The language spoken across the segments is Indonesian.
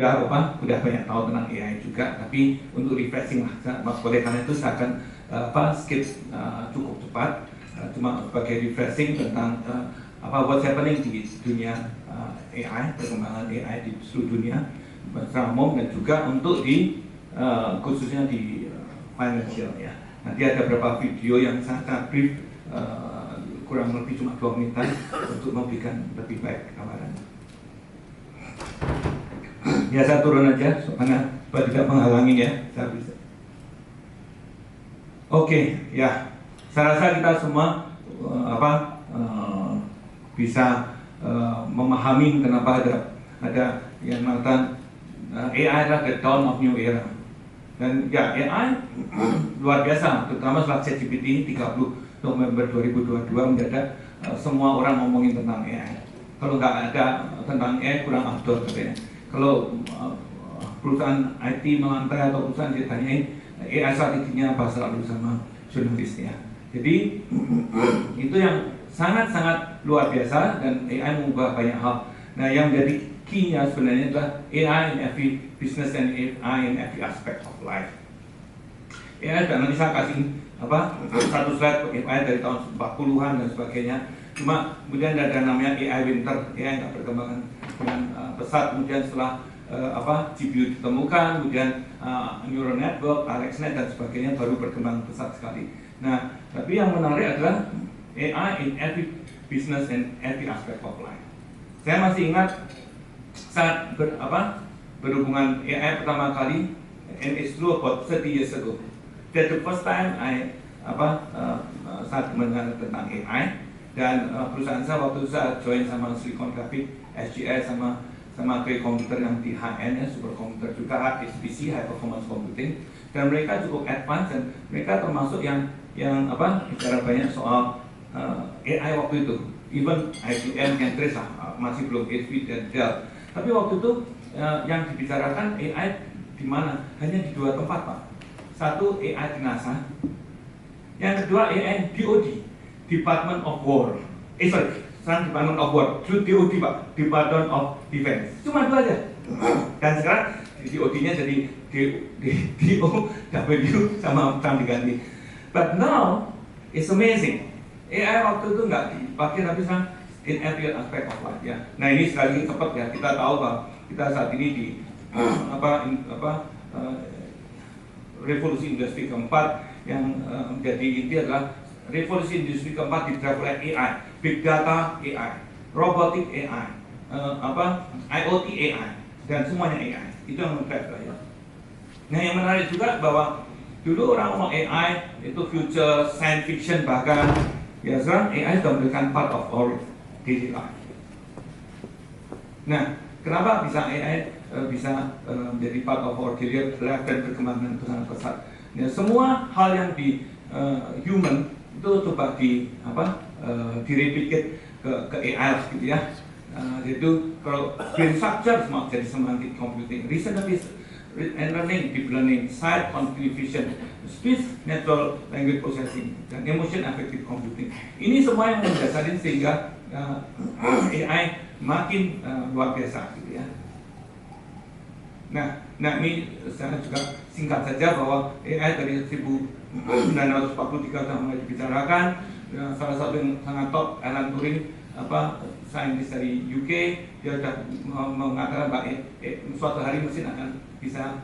udah banyak tahu tentang AI juga, tapi untuk refreshing lah, oleh karena itu saya akan skip cukup cepat, cuma sebagai refreshing tentang what's happening di dunia AI, perkembangan AI di seluruh dunia secara umum, dan juga untuk di khususnya di financial ya. Nanti ada beberapa video yang sangat brief, kurang lebih cuma 2 menit untuk memberikan lebih baik gambaran. Ya, saya turun aja supaya tidak menghalangi ya, saya bisa. Oke, ya, saya rasa kita semua bisa memahami kenapa ada yang mengatakan AI adalah the dawn of new era. Dan ya, AI luar biasa, terutama setelah ChatGPT 30 November 2022 mendadak semua orang ngomongin tentang AI. Kalau nggak ada tentang AI kurang outdoor katanya. Kalau perusahaan IT melantai atau perusahaan ditanyain AI strateginya apa, selalu sama jurnalisnya. Jadi itu yang sangat-sangat luar biasa, dan AI mengubah banyak hal. Nah, yang menjadi key-nya sebenarnya adalah AI in every business and AI in every aspect of life. AI, dan nanti saya kasih satu slide AI dari tahun 40-an dan sebagainya. Cuma kemudian ada namanya AI winter, AI nggak berkembang dengan pesat. Kemudian setelah GPU ditemukan, kemudian neural network, AlexNet dan sebagainya baru berkembang pesat sekali. Nah, tapi yang menarik adalah AI in every business and every aspect of life. Saya masih ingat saat berhubungan AI pertama kali, and it's true about 30 years ago. That's the first time saat mendengar tentang AI, dan perusahaan saya waktu saya join sama Silicon Graphics, SGS sama Cray Computer yang di high-end ya, superkomputer juga, HPC, high performance computing, dan mereka cukup advance, dan mereka termasuk yang bicara banyak soal AI waktu itu. Even IBM, Kentrace masih belum HP dan Dell. Tapi waktu itu yang dibicarakan AI di mana? Hanya di 2 tempat, Pak. Satu AI di NASA, yang kedua AI DoD, Department of War. Department of War, DoD Pak, Department of Defense. Cuma 2 aja. Dan sekarang DoD-nya jadi DOW sama Trump diganti. But now it's amazing. AI waktu itu nggak dipakai, tapi sekarang in every aspect of life ya. Nah, ini sekali lagi cepat ya, kita tahu bahwa kita saat ini di revolusi industri keempat, yang menjadi inti adalah revolusi industri keempat di-drive oleh AI, big data AI, robotic AI, IoT AI, dan semuanya AI. Itu yang mendrive ya. Nah, yang menarik juga bahwa dulu orang ngomong AI itu future science fiction, bahkan ya sekarang AI sudah menjadi part of our daily life. Nah, kenapa bisa AI bisa menjadi part of our daily life dan berkembang sangat pesat? Ya, semua hal yang di human itu coba direplicate ke AI gitu ya. Yaitu kalau brain structure semua jadi semantic computing, reasoning and learning, deep learning, sight computer vision, speech natural language processing, dan emotion affective computing. Ini semua yang mendasari sehingga AI makin luar biasa gitu ya. Nah ini saya juga singkat saja bahwa AI dari 1943 sudah mulai dibicarakan. Salah satu yang sangat top, Alan Turing, saintis dari UK, dia sudah mengatakan bahwa suatu hari mesin akan bisa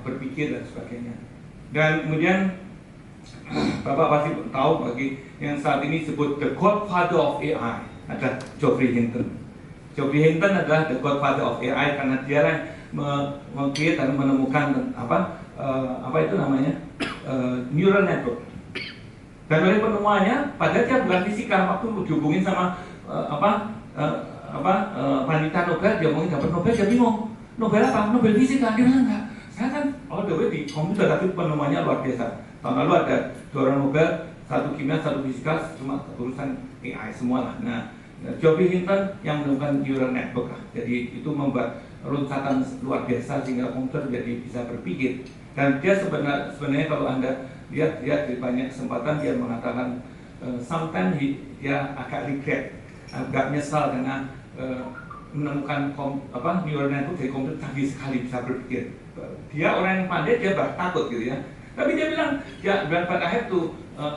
berpikir dan sebagainya. Dan kemudian Bapak pasti tahu bagi yang saat ini disebut the godfather of AI adalah Geoffrey Hinton. Geoffrey Hinton adalah the godfather of AI karena dia yang mengkreat dan menemukan neural network. Dan oleh penemuannya, padahal dia bukan fisika, waktu dihubungin sama wanita Nobel, dia ngomongin dapat Nobel, dia bingung. Nobel apa? Nobel fisika. Dia bilang enggak. Saya kan all the way di komputer, tapi penemuannya luar biasa. Tahun lalu ada 2 orang Nobel, 1 kimia, 1 fisika, cuma urusan AI semua lah. Nah, Geoffrey Hinton yang menemukan neural network lah. Jadi itu membuat loncatan luar biasa sehingga komputer jadi bisa berpikir. Dan dia sebenarnya kalau Anda lihat di banyak kesempatan dia mengatakan sometimes dia agak regret, agak menyesal karena menemukan neural network dari komputer canggih sekali, bisa berpikir. Dia orang yang pandai, dia takut gitu ya. Tapi dia bilang, ya, but I have to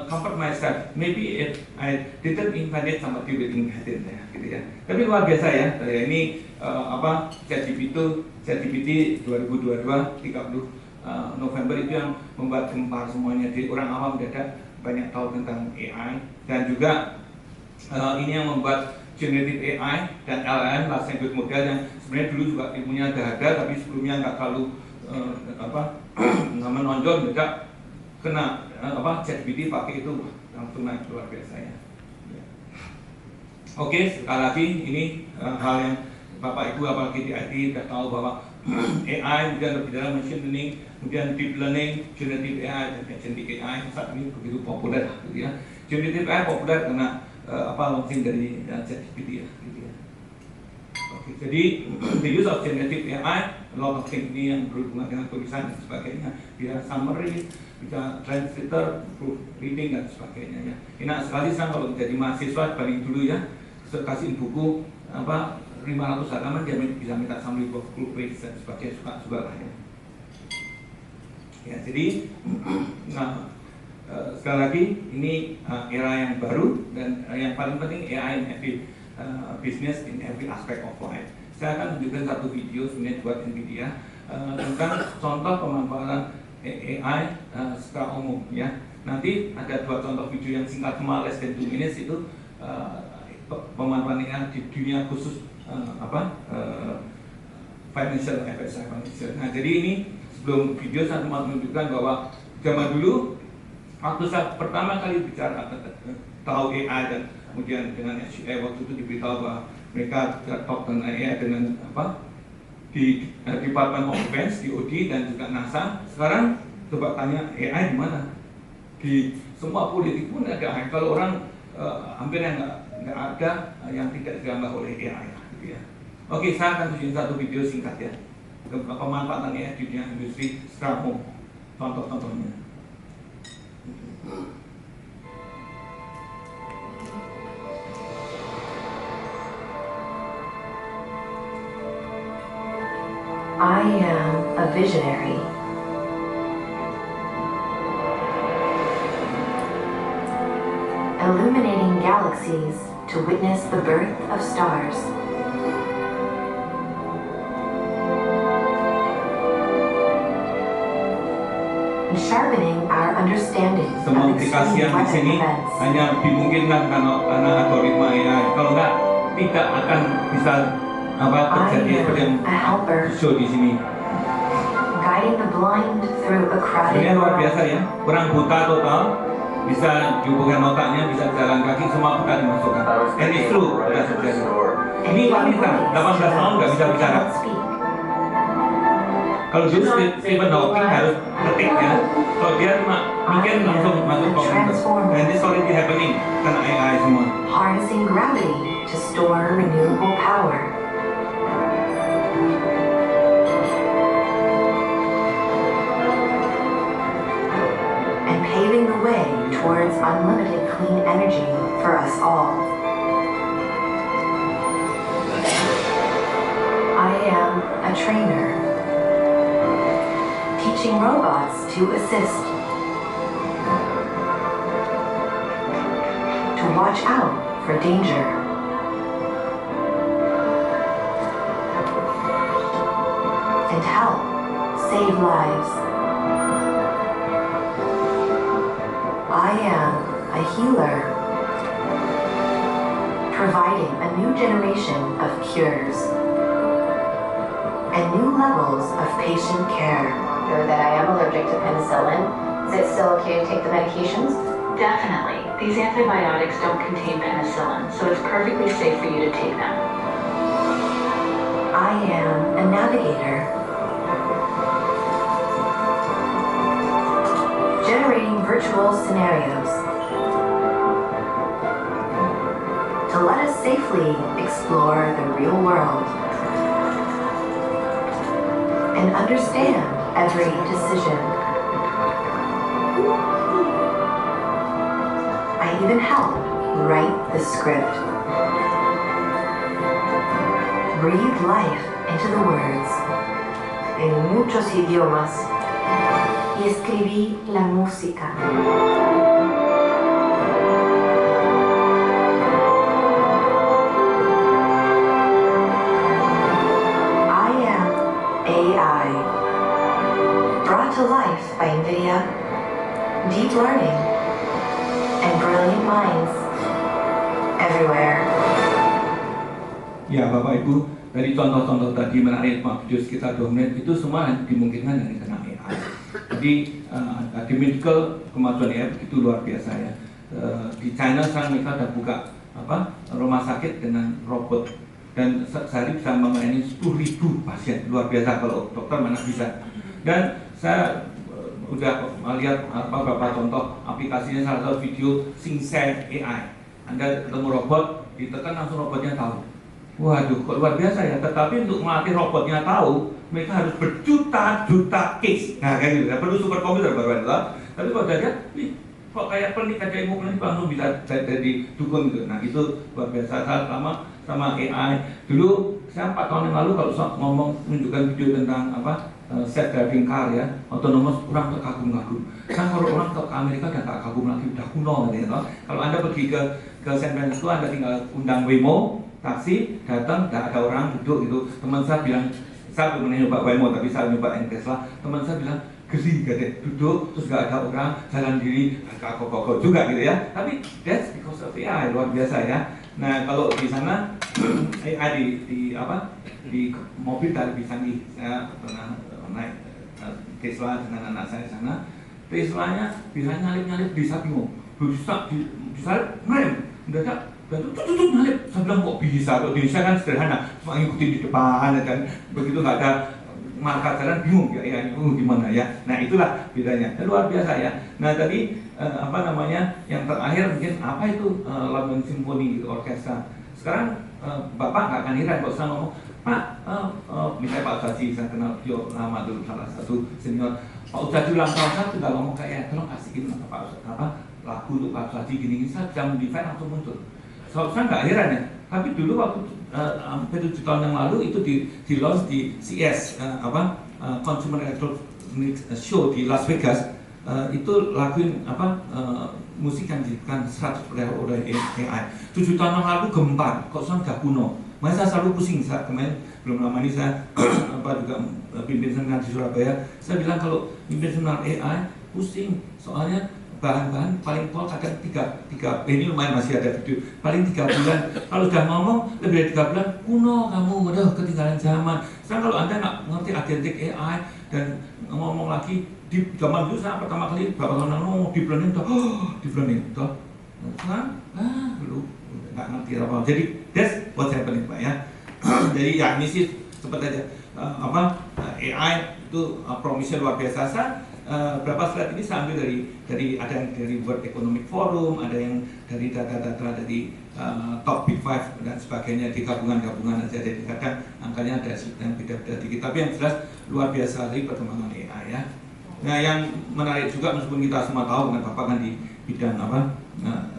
comfort myself. Maybe if I didn't invent it, somebody will invent it, ya, gitu ya. Tapi luar biasa ya. Ini ChatGPT 2022 30 November itu yang membuat gempar semuanya. Jadi orang awam mendadak banyak tahu tentang AI, dan juga ini yang membuat generative AI dan LLM, large language model, yang sebenarnya dulu juga ilmunya udah ada, tapi sebelumnya nggak terlalu menonjol, juga kena ChatGPT pakai itu langsung naik luar biasa ya. Oke, sekali lagi ini hal yang Bapak Ibu apalagi di IT sudah tahu bahwa AI, kemudian lebih dalam machine learning, kemudian deep learning, generative AI dan agentic AI saat ini begitu populer, gitu ya. Generative AI populer karena launching dari ChatGPT ya, gitu ya. Oke, jadi the use of generative AI, a lot of things ini yang berhubungan dengan tulisan dan sebagainya, bisa summary, bisa translator, proofreading dan sebagainya ya. Enak sekali sekarang kalau menjadi mahasiswa paling dulu ya, kasih buku 500 halaman dia bisa minta summary proofread dan sebagainya, suka lah ya. Ya, jadi sekali lagi ini era yang baru, dan yang paling penting AI in every business, in every aspect of life. Saya akan tunjukkan satu video sebenarnya buat NVIDIA tentang contoh pemanfaatan AI secara umum ya. Nanti ada 2 contoh video yang singkat, cuma less than 2 minutes, itu pemanfaatan AI di dunia khusus financial, FSI financial. Nah, jadi ini sebelum video saya mau menunjukkan bahwa zaman dulu waktu saya pertama kali bicara tahu AI, dan kemudian dengan SUA waktu itu diberitahu bahwa mereka talk tentang AI dengan di Department of Defense, DoD, dan juga NASA. Sekarang coba tanya AI di mana? Di semua politik pun ada AI. Kalau orang hampir yang nggak ada yang tidak digambar oleh AI, gitu ya. Oke, saya akan tunjukin satu video singkat ya, pemanfaatan AI di dunia industri secara umum, contoh-contohnya. I am a visionary. Illuminating galaxies to witness the birth of stars. And sharpening our understanding Semua of aplikasi extreme yang di weather sini events. hanya dimungkinkan karena algoritma AI. Kalau enggak, tidak akan bisa terjadi seperti yang show di sini. Guiding the blind through a crowded Sebenarnya luar world. biasa ya, orang buta total bisa dihubungkan otaknya, bisa jalan kaki, semua buta dimasukkan. And it's true, sudah terjadi. Ini wanita, 18 tahun nggak bisa bicara. Kalau dulu Stephen Hawking harus ketik ya, kalau dia cuma mikir langsung masuk komputer. And this already happening karena AI semua. Harnessing gravity to store renewable power. And paving the way towards unlimited clean energy for us all. I am a trainer, teaching robots to assist, to watch out for danger, and help save lives. I am a healer, providing a new generation of cures and new levels of patient care. That I am allergic to penicillin. Is it still okay to take the medications? Definitely. These antibiotics don't contain penicillin, so it's perfectly safe for you to take them. I am a navigator, generating virtual scenarios to let us safely explore the real world and understand every decision. I even help write the script. breathe life into the words en muchos idiomas y escribí la música. I am AI, brought to life by NVIDIA, deep learning, and brilliant minds everywhere. Ya Bapak Ibu, dari contoh-contoh tadi menarik video sekitar 2 menit itu semua dimungkinkan dari karena AI. Jadi di medical kemajuan AI itu luar biasa ya. Di China sekarang mereka sudah buka rumah sakit dengan robot dan sehari bisa melayani 10.000 pasien, luar biasa kalau dokter mana bisa. Dan saya udah melihat beberapa contoh aplikasinya, salah satu video SingSai AI. Anda ketemu robot, ditekan langsung robotnya tahu. Waduh, kok luar biasa ya. Tetapi untuk melatih robotnya tahu, mereka harus berjuta-juta case. Nah, kayak gitu. Ya, perlu super komputer baru ada. Tapi kalau udah lihat, nih, kok kayak pernik aja ilmu klinik langsung bisa jadi dukun gitu. Nah, itu luar biasa. Sama AI. Dulu saya 4 tahun yang lalu kalau ngomong menunjukkan video tentang self driving car ya, otonomous, orang terkagum-kagum. Kan kalau orang ke Amerika udah tak kagum lagi, udah kuno gitu ya. Kalau Anda pergi ke San Francisco, Anda tinggal undang Waymo, taksi, datang, tidak ada orang duduk gitu. Teman saya bilang, saya belum nyoba Waymo tapi saya nyoba Tesla. Teman saya bilang, geli gak deh, duduk terus gak ada orang, jalan diri, kagok-kagok juga gitu ya. Tapi that's because of AI, luar biasa ya. Nah kalau di sana AI di mobil tadi bisa nih, saya pernah naik Tesla dengan anak saya sana. Teslanya bisa nyalip-nyalip di samping, bisa ngerem, mendadak. Dan itu nyalip, saya bilang kok bisa, kok di Indonesia kan sederhana, cuma ngikutin di depan dan begitu nggak ada marka jalan bingung ya, gimana ya. Nah itulah bedanya, luar biasa ya. Nah tadi yang terakhir mungkin apa itu London Symphony Orchestra. Sekarang Bapak nggak akan heran kalau saya ngomong, Pak, misalnya Pak Ustadzi, saya kenal beliau lama dulu, salah satu senior. Pak Ustadzi ulang tahun saya tinggal ngomong kayak, tolong kasihin lagu untuk Pak Ustadzi gini-gini, saya jam define langsung muncul. Saya nggak heran ya, tapi dulu waktu hampir 7 tahun yang lalu itu di launch di CES, Consumer Electronics Show di Las Vegas, itu laguin musik yang diberikan 100% oleh AI. 7 tahun yang lalu gempar, kok saya udah kuno. Makanya saya selalu pusing, saya kemarin belum lama ini saya juga pimpin seminar di Surabaya. Saya bilang kalau pimpin seminar AI pusing, soalnya bahan-bahan paling tol kadang 3 ini lumayan masih ada video paling 3 bulan. Kalau sudah ngomong lebih dari 3 bulan kuno kamu, udah ketinggalan zaman. Sekarang kalau Anda nggak ngerti agentic AI dan ngomong lagi di zaman dulu saya pertama kali berapa tahun lalu deep learning toh sekarang belum nggak ngerti apa. Jadi that's what's happening Pak ya. Jadi ya ini sih seperti aja AI itu promise luar biasa. Berapa slide ini saya ambil dari ada yang dari World Economic Forum, ada yang dari data-data dari top Big Five dan sebagainya, di gabungan-gabungan aja. Jadi kadang angkanya ada yang beda-beda dikit, tapi yang jelas luar biasa dari perkembangan AI ya. Nah yang menarik juga meskipun kita semua tahu kan Bapak kan di bidang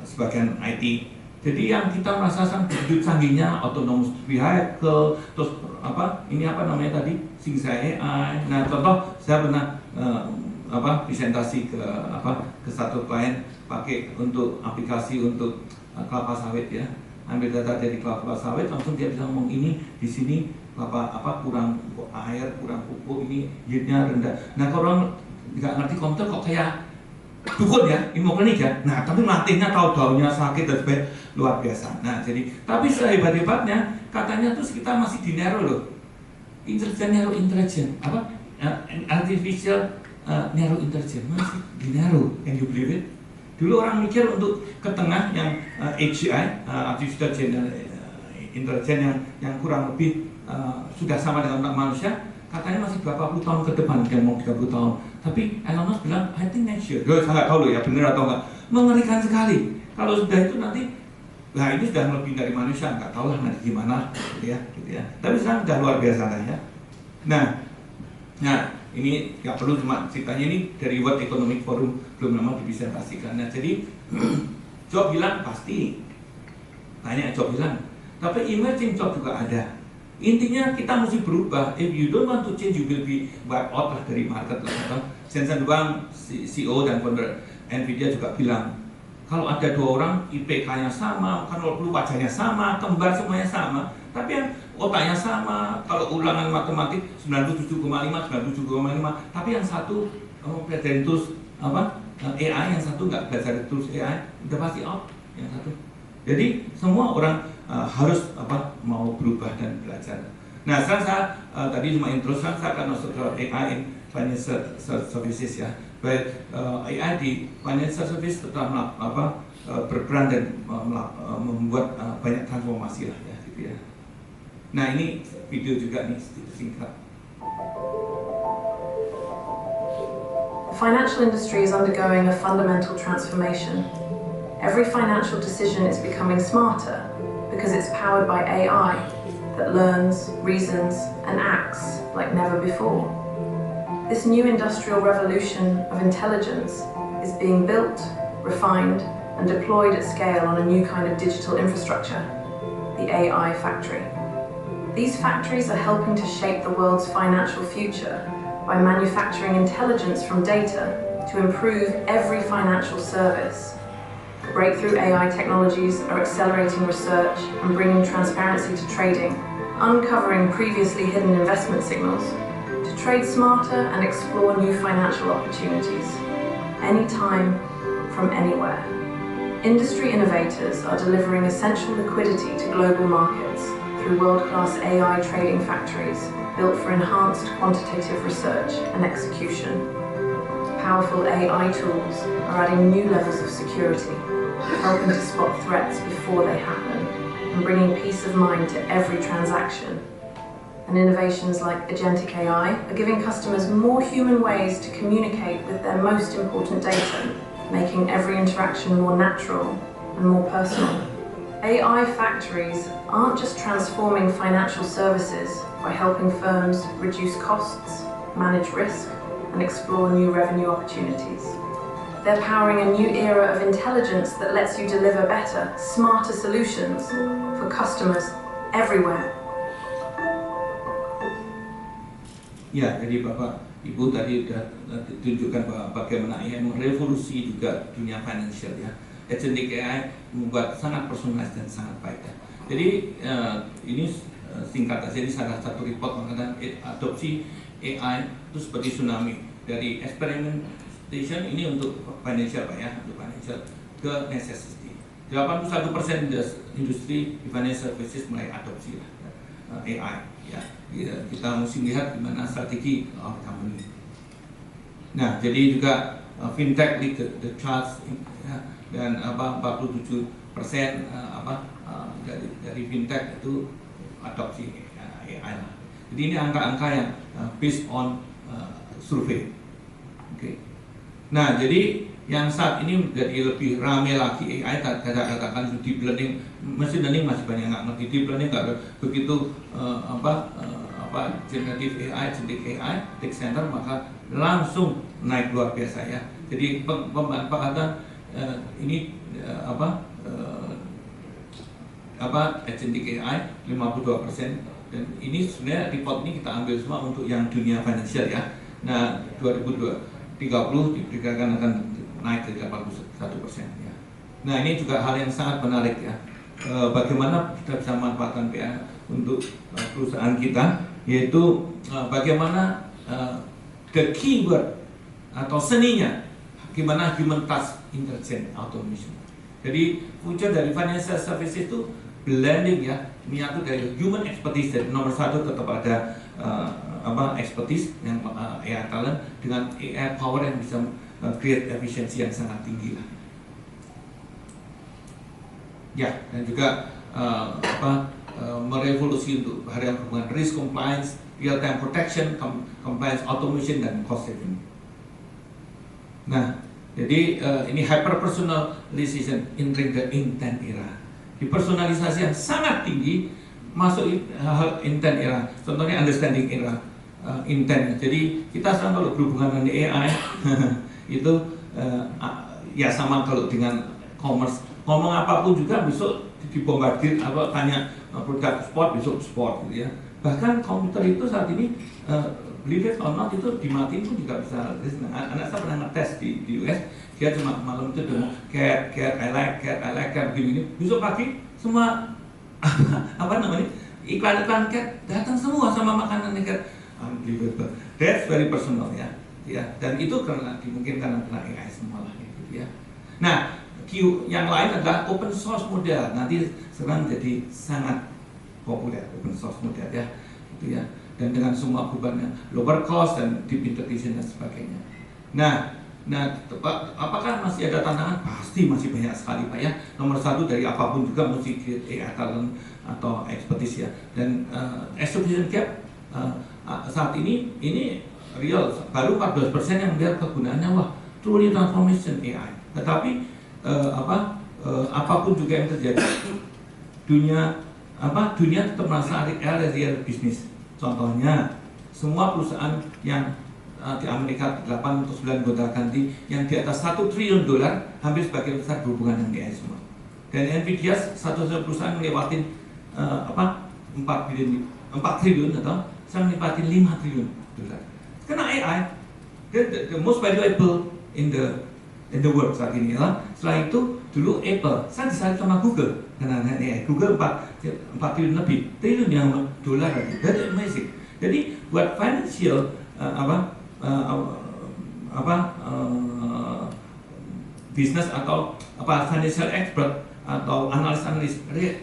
sebagian IT. Jadi yang kita merasakan begitu canggihnya autonomous vehicle, terus tadi SingSai AI. Nah contoh saya pernah presentasi ke satu klien pakai untuk aplikasi untuk kelapa sawit ya, ambil data dari kelapa sawit langsung dia bisa ngomong ini di sini kurang air, kurang pupuk, ini yieldnya rendah. Nah kalau orang nggak ngerti komputer kok kayak dukun ya, ilmu klinik ya. Nah tapi melatihnya tahu daunnya sakit dan sebagainya, luar biasa. Nah jadi tapi sehebat-hebatnya katanya tuh kita masih di narrow loh, narrow intelligence artificial narrow intelligence masih di narrow, can you believe it? Dulu orang mikir untuk ke tengah yang AGI, artificial general intelligence yang kurang lebih sudah sama dengan otak manusia, katanya masih berapa puluh tahun ke depan, dan mau 30 tahun. Tapi Elon Musk bilang, I think next year. Saya nggak tahu loh ya benar atau enggak. Mengerikan sekali. Kalau sudah itu nanti, nah ini sudah lebih dari manusia, nggak tahu lah nanti gimana, gitu ya. Tapi sekarang sudah luar biasa lah ya. Nah ini nggak perlu cuma ceritanya, ini dari World Economic Forum belum lama dipresentasikan. Nah jadi job hilang pasti, banyak job hilang. Tapi emerging job juga ada. Intinya kita mesti berubah. If you don't want to change, you will be wiped out lah dari market lah. Jensen Huang, CEO dan founder Nvidia juga bilang, kalau ada 2 orang IPK-nya sama, kalau perlu wajahnya sama, kembar semuanya sama, tapi yang otaknya sama, kalau ulangan matematik 97,5, 97,5, tapi yang satu belajar tools AI, yang satu nggak belajar tools AI, udah pasti out yang satu. Jadi semua orang harus mau berubah dan belajar. Nah, sekarang saya tadi cuma intro, saya akan masuk ke AI in financial services ya. Baik, AI di financial service telah berperan dan membuat banyak transformasi lah ya, gitu ya. Nah, ini video juga nih singkat. The financial industry is undergoing a fundamental transformation. Every financial decision is becoming smarter because it's powered by AI that learns, reasons, and acts like never before. This new industrial revolution of intelligence is being built, refined, and deployed at scale on a new kind of digital infrastructure, the AI factory. These factories are helping to shape the world's financial future by manufacturing intelligence from data to improve every financial service. Breakthrough AI technologies are accelerating research and bringing transparency to trading, uncovering previously hidden investment signals, to trade smarter and explore new financial opportunities, anytime, from anywhere. Industry innovators are delivering essential liquidity to global markets through world-class AI trading factories built for enhanced quantitative research and execution. Powerful AI tools are adding new levels of security, helping to spot threats before they happen, and bringing peace of mind to every transaction. And innovations like Agentic AI are giving customers more human ways to communicate with their most important data, making every interaction more natural and more personal. AI factories aren't just transforming financial services by helping firms reduce costs, manage risk, and explore new revenue opportunities. They're powering a new era of intelligence that lets you deliver better, smarter solutions for customers everywhere. Ya, jadi Bapak Ibu tadi sudah tunjukkan bahwa bagaimana AI merevolusi juga dunia financial ya. Agentic AI membuat sangat personalized dan sangat baik ya. Jadi ini singkat saja, ini salah satu report mengatakan adopsi AI itu seperti tsunami dari experimentation ini untuk financial Pak ya, untuk financial ke necessity. 81% industri di financial services mulai adopsi lah AI ya. Kita mesti lihat gimana strategi company. Nah, jadi juga fintech lead the charts ya, dan 47% dari fintech itu adopsi AI lah. Jadi ini angka-angka yang based on survei. Oke. Nah, jadi yang saat ini menjadi lebih ramai lagi AI, katakan deep learning, machine learning masih banyak nggak ngerti, deep learning nggak begitu generative AI, agentic AI, text center maka langsung naik luar biasa ya. Jadi pemanfaatan ini agentic AI 52%, dan ini sebenarnya report ini kita ambil semua untuk yang dunia financial ya. Nah 2030 diperkirakan akan naik ke 81% ya. Nah ini juga hal yang sangat menarik ya. Bagaimana kita bisa manfaatkan PA untuk perusahaan kita, yaitu bagaimana the keyword atau seninya gimana human touch intelligent automation. Jadi future dari financial services itu blending ya, menyatu dari human expertise, dari nomor satu tetap ada expertise yang AI talent dengan AI power yang bisa create efisiensi yang sangat tinggi lah. Ya, dan juga merevolusi untuk hal yang berhubungan risk compliance, real time protection, compliance automation, dan cost saving. Nah, jadi ini hyper personalization entering the intent era. Personalisasi yang sangat tinggi masuk hal intent era. Contohnya understanding era, intent. Jadi kita sekarang kalau berhubungan dengan AI itu ya sama kalau dengan commerce, ngomong apapun juga besok dibombardir, tanya produk sport besok sport gitu ya. Bahkan komputer itu saat ini believe it or not itu dimatiin pun juga bisa. Anak saya pernah ngetes di US, dia cuma malam itu demo cat, I like cat begini. Besok pagi semua apa namanya iklan cat datang semua sama makanan cat. Unbelievable. That's very personal ya. Dan itu karena dimungkinkan karena AI semua lah gitu ya. Nah, yang lain adalah open source model. Nanti sekarang jadi sangat populer open source model ya, gitu ya. Dan dengan semua bebannya lower cost dan deep integration dan sebagainya. Nah, apakah masih ada tantangan? Pasti masih banyak sekali Pak ya. Nomor satu dari apapun juga mesti create AI talent atau expertise ya. Dan execution gap saat ini real baru 14% yang melihat kegunaannya wah truly transformation AI. Tetapi apapun juga yang terjadi dunia tetap merasa real bisnis. Contohnya, semua perusahaan yang di Amerika 8 atau 9 gonta ganti yang di atas $1 triliun hampir sebagian besar berhubungan dengan AI semua. Dan Nvidia satu-satu perusahaan melewatin 4 triliun atau saya melewatin $5 triliun. Karena AI, the most valuable in the world saat ini lah. Setelah itu dulu Apple, saya disalip sama Google karena AI. Google 4 triliun lebih, triliun yang dolar lagi. That's amazing. Jadi buat financial bisnis atau financial expert atau analis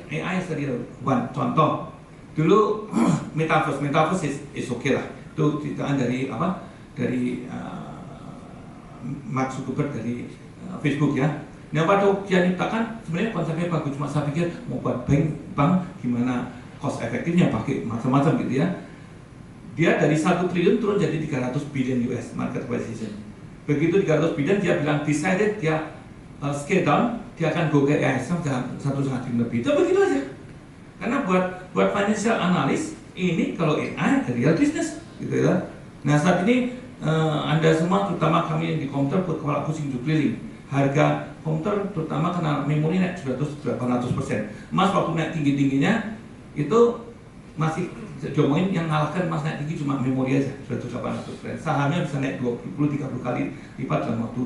AI serial. Contoh dulu metaverse is okay lah. Itu ceritaan dari Mark Zuckerberg dari Facebook ya. Nah pada dia nyiptakan sebenarnya konsepnya bagus, cuma saya pikir mau buat bank gimana cost efektifnya pakai macam-macam gitu ya. Dia dari 1 triliun turun jadi 300 billion US market capitalization. Begitu 300 billion dia bilang decided dia scale down, dia akan go ke ASM dalam 1,5 triliun lebih. Itu begitu aja. Karena buat financial analyst ini kalau AI real business gitu ya. Nah saat ini Anda semua terutama kami yang di komputer kepala pusing keliling. Harga komputer terutama karena memori naik 800%. Emas waktu naik tinggi-tingginya itu masih diomongin yang ngalahkan emas naik tinggi cuma memori aja 800%. Sahamnya bisa naik 20-30 kali lipat dalam waktu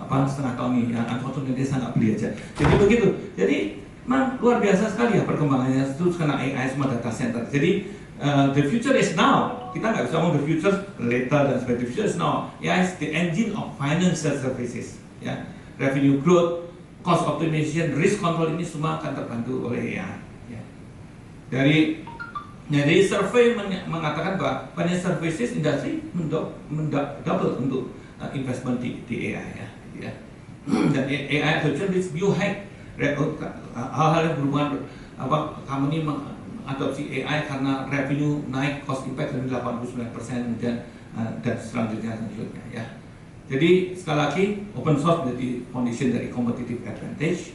setengah tahun ini. Yang unfortunately saya nggak beli aja. Jadi begitu. Jadi memang luar biasa sekali ya perkembangannya itu karena AI semua data center. Jadi the future is now. Kita nggak bisa ngomong the future later dan sebagainya. The future is now. AI is the engine of financial services. Ya, revenue growth, cost optimization, risk control ini semua akan terbantu oleh AI. Ya. Dari survei mengatakan bahwa financial services industry double untuk investment di AI ya. Ya. Dan AI adoption is new high. Hal-hal yang berhubungan company mengadopsi AI karena revenue naik, cost impact dari 89% dan selanjutnya ya. Jadi sekali lagi open source menjadi foundation dari competitive advantage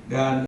dan